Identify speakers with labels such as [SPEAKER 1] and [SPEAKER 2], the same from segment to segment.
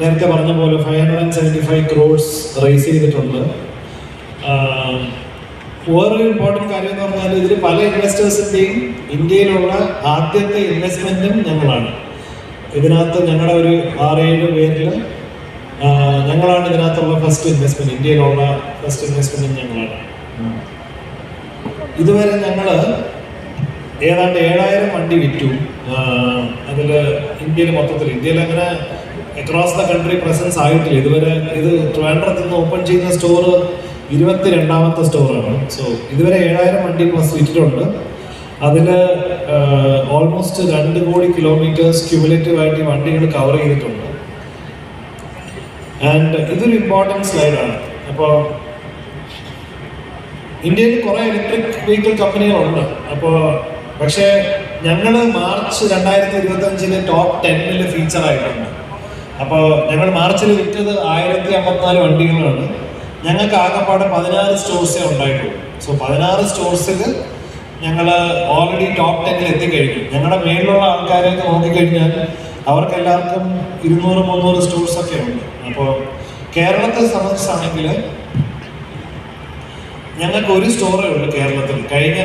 [SPEAKER 1] നേരത്തെ പറഞ്ഞ പോലെ 575 crores റേസ് ചെയ്തിട്ടുണ്ട്. വേറൊരു ഇമ്പോർട്ടൻറ്റ് കാര്യം എന്ന് പറഞ്ഞാൽ ഇതിൽ പല ഇൻവെസ്റ്റേഴ്സിൻ്റെയും ഇന്ത്യയിലുള്ള ആദ്യത്തെ ഇൻവെസ്റ്റ്മെൻറ്റും ഞങ്ങളാണ്. ഇതിനകത്ത് ഞങ്ങളുടെ ഒരു 6-7 പേരിൽ ഞങ്ങളാണ് ഇതിനകത്തുള്ള ഫസ്റ്റ് ഇൻവെസ്റ്റ്മെൻറ്റ്, ഇന്ത്യയിലുള്ള ഫസ്റ്റ് ഇൻവെസ്റ്റ്മെൻറ്റും ഞങ്ങളാണ്. ഇതുവരെ ഞങ്ങൾ ഏതാണ്ട് 7000 വണ്ടി വിറ്റു. അതിൽ ഇന്ത്യയിൽ മൊത്തത്തിൽ ഇന്ത്യയിൽ അങ്ങനെ അക്രോസ് ദ കൺട്രി പ്രസൻസ് ആയിട്ടില്ല ഇതുവരെ. ഇത് ട്രിവാൻഡ്രത്ത് നിന്ന് ഓപ്പൺ ചെയ്യുന്ന സ്റ്റോർ 22ാമത്തെ സ്റ്റോറാണ്. സോ ഇതുവരെ 7000 വണ്ടി പ്ലസ് വിറ്റിട്ടുണ്ട്. അതിൽ ഓൾമോസ്റ്റ് 2 കോടി കിലോമീറ്റേഴ്സ് ക്യുമുലേറ്റീവായിട്ട് ഈ വണ്ടികൾ കവർ ചെയ്തിട്ടുണ്ട്. ആൻഡ് ഇതൊരു ഇമ്പോർട്ടൻറ്റ് സ്ലൈഡാണ്. അപ്പോൾ ഇന്ത്യയിൽ കുറേ ഇലക്ട്രിക് വെഹിക്കിൾ കമ്പനികളുണ്ട്. പക്ഷേ ഞങ്ങൾ മാർച്ച് 2025 ടോപ്പ് 10 ഫീച്ചർ ആയിട്ടുണ്ട്. അപ്പോൾ ഞങ്ങൾ മാർച്ചിൽ വിറ്റത് 1054 വണ്ടികളാണ്. ഞങ്ങൾക്ക് ആകെപ്പാടെ 16 സ്റ്റോഴ്സേ ഉണ്ടായിട്ടുള്ളൂ. സോ 16 സ്റ്റോഴ്സിൽ ഞങ്ങൾ ഓൾറെഡി ടോപ്പ് 10 എത്തിക്കഴിഞ്ഞു. ഞങ്ങളുടെ മേളിലുള്ള ആൾക്കാരെയൊക്കെ നോക്കിക്കഴിഞ്ഞാൽ അവർക്കെല്ലാവർക്കും 200-300 സ്റ്റോഴ്സൊക്കെ ഉണ്ട്. അപ്പോൾ കേരളത്തെ സംബന്ധിച്ചാണെങ്കിൽ ഞങ്ങൾക്ക് ഒരു സ്റ്റോറേ ഉള്ളൂ കേരളത്തിൽ. കഴിഞ്ഞ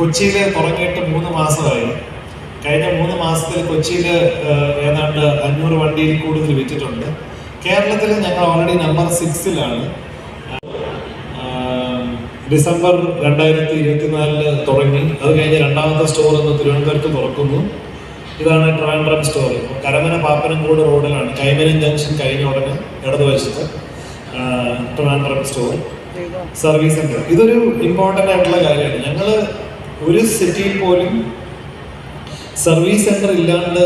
[SPEAKER 1] കൊച്ചിയിൽ തുടങ്ങിയിട്ട് 3 മാസമായി. കഴിഞ്ഞ 3 മാസത്തിൽ കൊച്ചിയിൽ ഏതാണ്ട് 500 വണ്ടിയിൽ കൂടുതൽ വിറ്റിട്ടുണ്ട്. കേരളത്തിൽ ഞങ്ങൾ ഓൾറെഡി നമ്പർ 6-ലാണ്. ഡിസംബർ 2024 തുടങ്ങി. അത് കഴിഞ്ഞ് 2ാമത്തെ സ്റ്റോർ ഇന്ന് തിരുവനന്തപുരത്ത് തുറക്കുന്നു. ഇതാണ് ട്രിവാൻഡ്രം സ്റ്റോർ. കരമന പാപ്പനംകോട് റോഡിലാണ്. കൈമനം ജംഗ്ഷൻ കഴിഞ്ഞ ഉടനെ ഇടതുവശത്ത് ട്രിവാൻഡ്രം സ്റ്റോർ സർവീസ് സെന്റർ. ഇതൊരു ഇമ്പോർട്ടൻ്റ് ആയിട്ടുള്ള കാര്യമാണ്. ഞങ്ങൾ ഒരു സിറ്റിയിൽ പോലും സർവീസ് സെന്റർ ഇല്ലാണ്ട്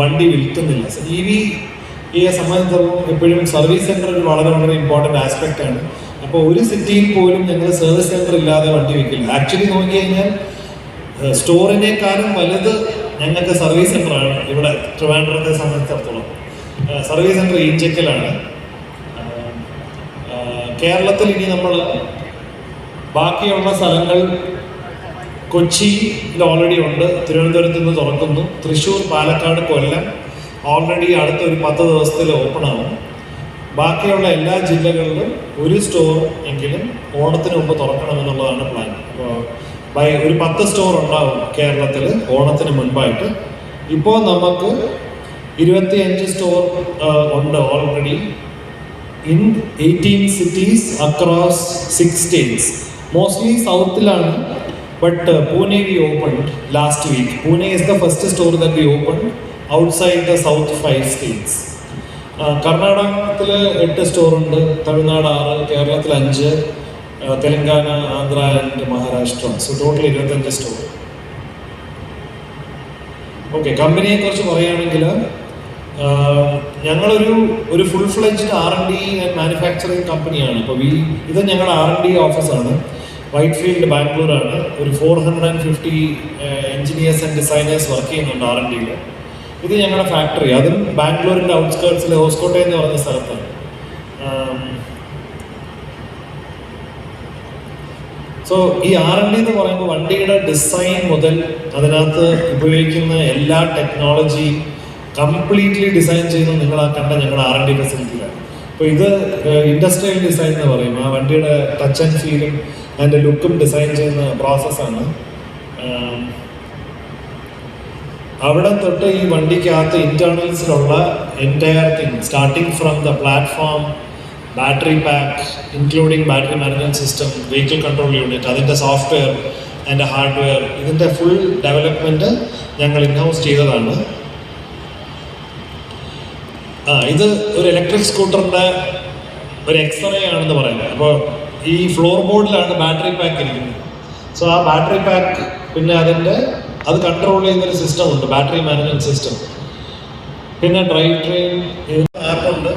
[SPEAKER 1] വണ്ടി വിൽക്കുന്നില്ല. EVയെ സംബന്ധിച്ചിടത്തോളം എപ്പോഴും സർവീസ് സെന്റർ ഒരു വളരെ വളരെ ഇമ്പോർട്ടൻ്റ് ആസ്പെക്റ്റ് ആണ്. അപ്പോൾ ഒരു സിറ്റിയിൽ പോലും ഞങ്ങൾ സർവീസ് സെന്റർ ഇല്ലാതെ വണ്ടി വിൽക്കില്ല. ആക്ച്വലി നോക്കി കഴിഞ്ഞാൽ സ്റ്റോറിനേക്കാളും വലുത് ഞങ്ങൾക്ക് സർവീസ് സെന്ററാണ് ഇവിടെ ട്രിവാൻഡ്രത്തെ സംബന്ധിച്ചിടത്തോളം. സർവീസ് സെന്റർ ഈഞ്ചക്കലാണ്. കേരളത്തിൽ ഇനി നമ്മൾ ബാക്കിയുള്ള സ്ഥലങ്ങൾ കൊച്ചിയിൽ ഓൾറെഡി ഉണ്ട്, തിരുവനന്തപുരത്ത് നിന്ന് തുറക്കുന്നു. തൃശ്ശൂർ, പാലക്കാട്, കൊല്ലം ഓൾറെഡി അടുത്ത ഒരു 10 ദിവസത്തിൽ ഓപ്പൺ ആവും. ബാക്കിയുള്ള എല്ലാ ജില്ലകളിലും ഒരു സ്റ്റോർ എങ്കിലും ഓണത്തിന് മുമ്പ് തുറക്കണമെന്നുള്ളതാണ് പ്ലാൻ. അപ്പോൾ ഒരു 10 സ്റ്റോർ ഉണ്ടാവും കേരളത്തിൽ ഓണത്തിന് മുൻപായിട്ട്. ഇപ്പോൾ നമുക്ക് 25 സ്റ്റോർ ഉണ്ട് already in 18 cities across 6 states. Mostly southലാണ്. But Pune we opened last week. Pune is the first store that we opened outside the south 5 states. കർണാടകത്തിൽ 8 സ്റ്റോർ ഉണ്ട്, തമിഴ്നാട് 6, കേരളത്തിൽ 5, Telangana, Andhra and Maharashtra. So total 25 store. Okay, കമ്പനിയെ കുറിച്ച് പറയുകയാണെങ്കിൽ ഞങ്ങളൊരു full fledged R&D and manufacturing കമ്പനിയാണ്. ഇപ്പോൾ ഇത് ഞങ്ങളുടെ R&D ഓഫീസാണ്. വൈറ്റ് ഫീൽഡ്, ബാംഗ്ലൂരാണ്. ഒരു 450 എഞ്ചിനീയേഴ്സ് ആൻഡ് ഡിസൈനേഴ്സ് വർക്ക് ചെയ്യുന്നുണ്ട് R&Dയിൽ. ഇത് ഞങ്ങളുടെ ഫാക്ടറി. അതും ബാംഗ്ലൂരിൻ്റെ ഔട്ട്സ്കേർട്സിൽ ഹോസ്കോട്ടെ എന്ന് പറഞ്ഞ സ്ഥലത്താണ്. സോ ഈ R&D എന്ന് പറയുമ്പോൾ വണ്ടിയുടെ ഡിസൈൻ മുതൽ അതിനകത്ത് ഉപയോഗിക്കുന്ന എല്ലാ ടെക്നോളജിയും കംപ്ലീറ്റ്ലി ഡിസൈൻ ചെയ്യുന്നത് നിങ്ങൾ കണ്ട ഞങ്ങളുടെ R&D ഫെസിലിറ്റിയിലാണ്. അപ്പോൾ ഇത് ഇൻഡസ്ട്രിയൽ ഡിസൈൻ എന്ന് പറയും. ആ വണ്ടിയുടെ ടച്ച് ആൻഡ് ഫീലും അതിൻ്റെ ലുക്കും ഡിസൈൻ ചെയ്യുന്ന പ്രോസസ്സാണ്. അവിടെ തൊട്ട് ഈ വണ്ടിക്കകത്ത് ഇൻറ്റേർണൽസിലുള്ള entire thing, starting from the platform, battery pack, including battery management system, vehicle control unit, അതിൻ്റെ സോഫ്റ്റ്വെയർ, അതിൻ്റെ ഹാർഡ്വെയർ, ഇതിൻ്റെ ഫുൾ ഡെവലപ്മെൻറ്റ് ഞങ്ങൾ ഇൻഹൗസ് ചെയ്തതാണ്. ഇത് ഒരു ഇലക്ട്രിക് സ്കൂട്ടറിൻ്റെ ഒരു എക്സ്റേ ആണെന്ന് പറയുന്നത്. അപ്പോൾ ഈ ഫ്ലോർ ബോർഡിലാണ് ബാറ്ററി പാക്ക് ഇരിക്കുന്നത്. സോ ആ ബാറ്ററി പാക്ക്, പിന്നെ അത് കൺട്രോൾ ചെയ്യുന്നൊരു സിസ്റ്റം ഉണ്ട്, ബാറ്ററി മാനേജ്മെൻറ്റ് സിസ്റ്റം. പിന്നെ ഡ്രൈവ് ട്രെയിൻ ആപ്പുണ്ട്.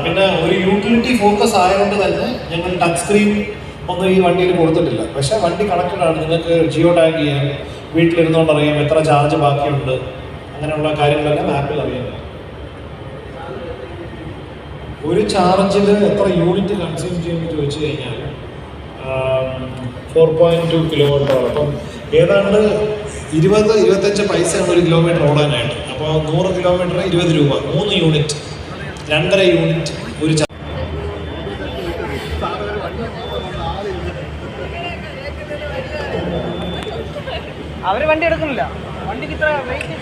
[SPEAKER 1] പിന്നെ ഒരു യൂട്ടിലിറ്റി ഫോക്കസ് ആയതുകൊണ്ട് തന്നെ ഞങ്ങൾ ടച്ച് സ്ക്രീൻ ഒന്നും ഈ വണ്ടിയിൽ കൊടുത്തിട്ടില്ല. പക്ഷേ വണ്ടി കണക്റ്റഡ് ആണ്. നിങ്ങൾക്ക് ജിയോ ടാഗ് ചെയ്യാൻ, വീട്ടിലിരുന്നുകൊണ്ട് അറിയാം എത്ര ചാർജ് ബാക്കിയുണ്ട്, അങ്ങനെയുള്ള കാര്യങ്ങളെല്ലാം ആപ്പിൽ അറിയാൻ. ഒരു ചാർജിൽ എത്ര യൂണിറ്റ് കൺസ്യൂം ചെയ്യുമെന്ന് ചോദിച്ചു കഴിഞ്ഞാൽ 4.2 കിലോമീറ്റർ. അപ്പം ഏതാണ്ട് 20-25 പൈസയാണ് 1 കിലോമീറ്റർ ഓടാനായിട്ട്. അപ്പോൾ 100 കിലോമീറ്റർ 20 രൂപ, 3 യൂണിറ്റ്. 2.5 യൂണിറ്റ് ഒരു
[SPEAKER 2] അവർ വണ്ടി എടുക്കുന്നില്ല. വണ്ടിക്ക് ഇത്ര വെയിറ്റ്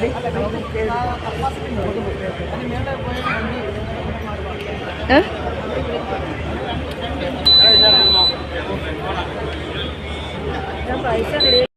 [SPEAKER 2] പൈസ